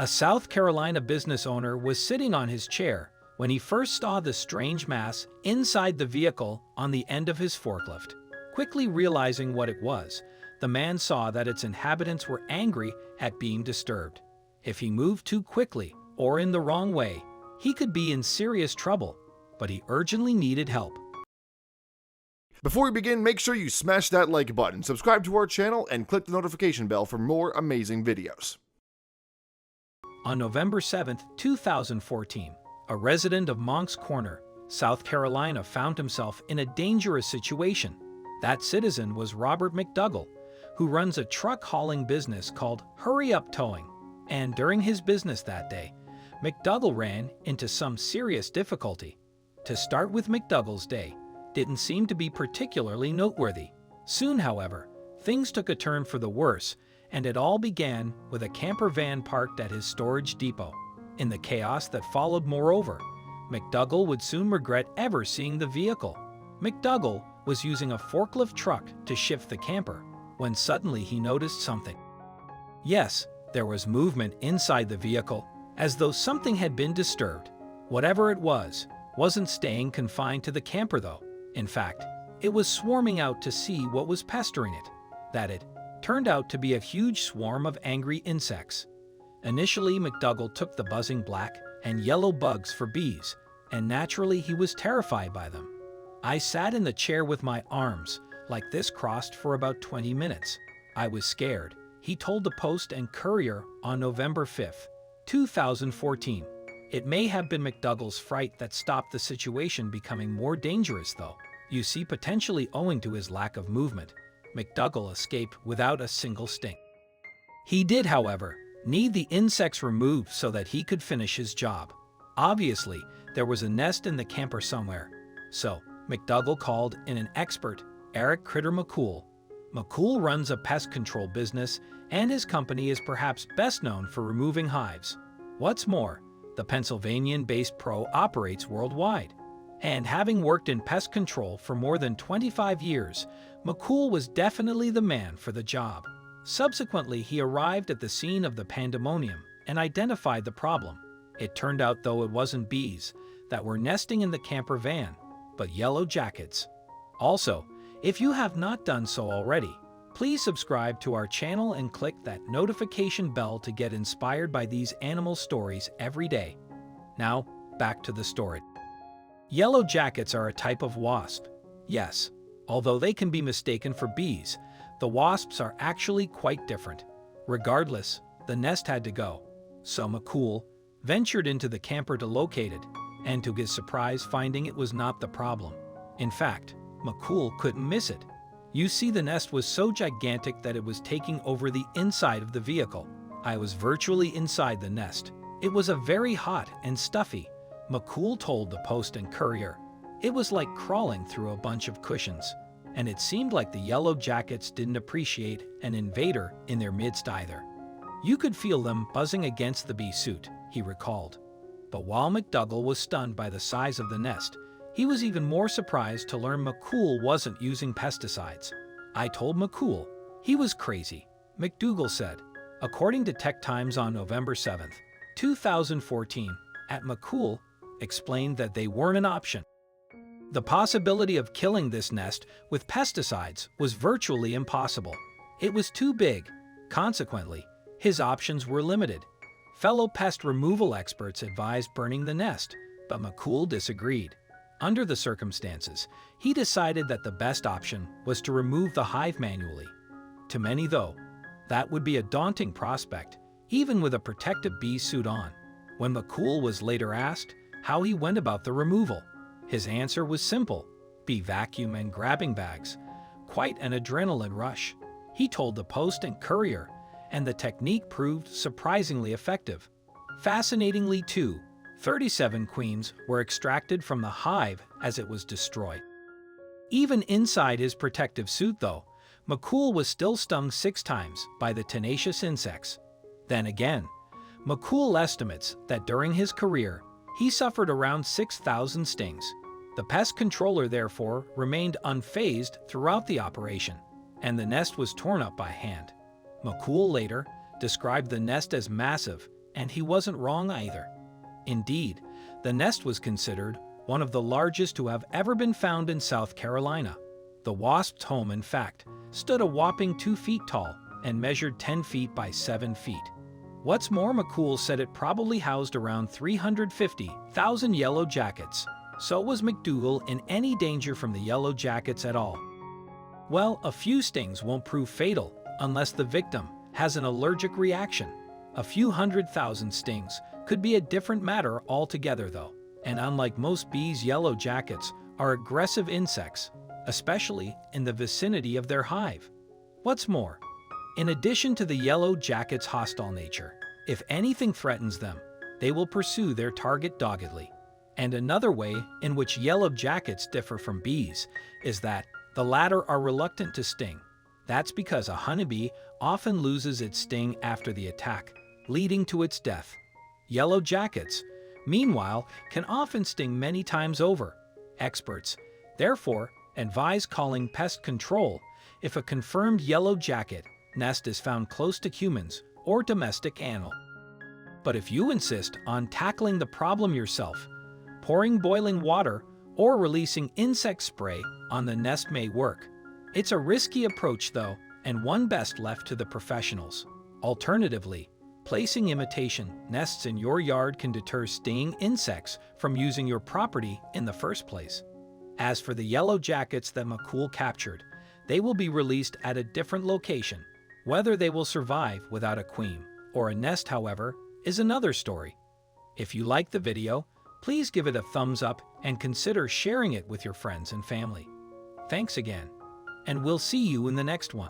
A South Carolina business owner was sitting on his chair when he first saw the strange mass inside the vehicle on the end of his forklift. Quickly realizing what it was, the man saw that its inhabitants were angry at being disturbed. If he moved too quickly or in the wrong way, he could be in serious trouble, but he urgently needed help. Before we begin, make sure you smash that like button, subscribe to our channel, and click the notification bell for more amazing videos. On November 7, 2014, a resident of Moncks Corner, South Carolina, found himself in a dangerous situation. That citizen was Robert McDougall, who runs a truck-hauling business called Hurry Up Towing. And during his business that day, McDougall ran into some serious difficulty. To start with, McDougall's day didn't seem to be particularly noteworthy. Soon, however, things took a turn for the worse, and it all began with a camper van parked at his storage depot. In the chaos that followed, moreover, McDougall would soon regret ever seeing the vehicle. McDougall was using a forklift truck to shift the camper when suddenly he noticed something. Yes, there was movement inside the vehicle, as though something had been disturbed. Whatever it was, wasn't staying confined to the camper though. In fact, it was swarming out to see what was pestering it. That it turned out to be a huge swarm of angry insects. Initially, McDougall took the buzzing black and yellow bugs for bees, and naturally he was terrified by them. I sat in the chair with my arms like this crossed for about 20 minutes. I was scared, he told the Post and Courier on November 5, 2014. It may have been McDougall's fright that stopped the situation becoming more dangerous though. You see, potentially owing to his lack of movement, McDougall escaped without a single sting. He did, however, need the insects removed so that he could finish his job. Obviously, there was a nest in the camper somewhere, so McDougall called in an expert, Eric Critter McCool. McCool runs a pest control business, and his company is perhaps best known for removing hives. What's more, the Pennsylvania-based pro operates worldwide. And having worked in pest control for more than 25 years, McCool was definitely the man for the job. Subsequently, he arrived at the scene of the pandemonium and identified the problem. It turned out, though, it wasn't bees that were nesting in the camper van, but yellow jackets. Also, if you have not done so already, please subscribe to our channel and click that notification bell to get inspired by these animal stories every day. Now, back to the story. Yellow jackets are a type of wasp. Yes, although they can be mistaken for bees, the wasps are actually quite different. Regardless, the nest had to go, so McCool ventured into the camper to locate it, and to his surprise, finding it was not the problem. In fact, McCool couldn't miss it. You see, the nest was so gigantic that it was taking over the inside of the vehicle. I was virtually inside the nest. It was a very hot and stuffy, McCool told the Post and Courier. It was like crawling through a bunch of cushions, and it seemed like the yellow jackets didn't appreciate an invader in their midst either. You could feel them buzzing against the bee suit, he recalled. But while McDougall was stunned by the size of the nest, he was even more surprised to learn McCool wasn't using pesticides. I told McCool he was crazy, McDougall said. According to Tech Times on November 7, 2014, McCool explained that they weren't an option. The possibility of killing this nest with pesticides was virtually impossible. It was too big. Consequently, his options were limited. Fellow pest removal experts advised burning the nest, but McCool disagreed. Under the circumstances, he decided that the best option was to remove the hive manually. To many, though, that would be a daunting prospect, even with a protective bee suit on. When McCool was later asked how he went about the removal, his answer was simple: bee vacuum and grabbing bags. Quite an adrenaline rush, he told the Post and Courier, and the technique proved surprisingly effective. Fascinatingly, too, 37 queens were extracted from the hive as it was destroyed. Even inside his protective suit, though, McCool was still stung 6 times by the tenacious insects. Then again, McCool estimates that during his career, he suffered around 6,000 stings. The pest controller, therefore, remained unfazed throughout the operation, and the nest was torn up by hand. McCool later described the nest as massive And he wasn't wrong either. Indeed, the nest was considered one of the largest to have ever been found in South Carolina. The wasp's home, in fact, stood a whopping 2 feet tall and measured 10 feet by 7 feet. What's more, McCool said it probably housed around 350,000 yellow jackets. So was McDougal in any danger from the yellow jackets at all? Well, a few stings won't prove fatal unless the victim has an allergic reaction. A few 100,000 stings could be a different matter altogether, though. And unlike most bees, yellow jackets are aggressive insects, especially in the vicinity of their hive. What's more, in addition to the yellow jackets' hostile nature, if anything threatens them, they will pursue their target doggedly. And another way in which yellow jackets differ from bees is that the latter are reluctant to sting. That's because a honeybee often loses its sting after the attack, leading to its death. Yellow jackets, meanwhile, can often sting many times over. Experts, therefore, advise calling pest control if a confirmed yellow jacket nest is found close to humans or domestic animal. But if you insist on tackling the problem yourself, pouring boiling water or releasing insect spray on the nest may work. It's a risky approach, though, and one best left to the professionals. Alternatively, placing imitation nests in your yard can deter stinging insects from using your property in the first place. As for the yellow jackets that McCool captured, they will be released at a different location. Whether they will survive without a queen or a nest, however, is another story. If you like the video, please give it a thumbs up and consider sharing it with your friends and family. Thanks again, and we'll see you in the next one.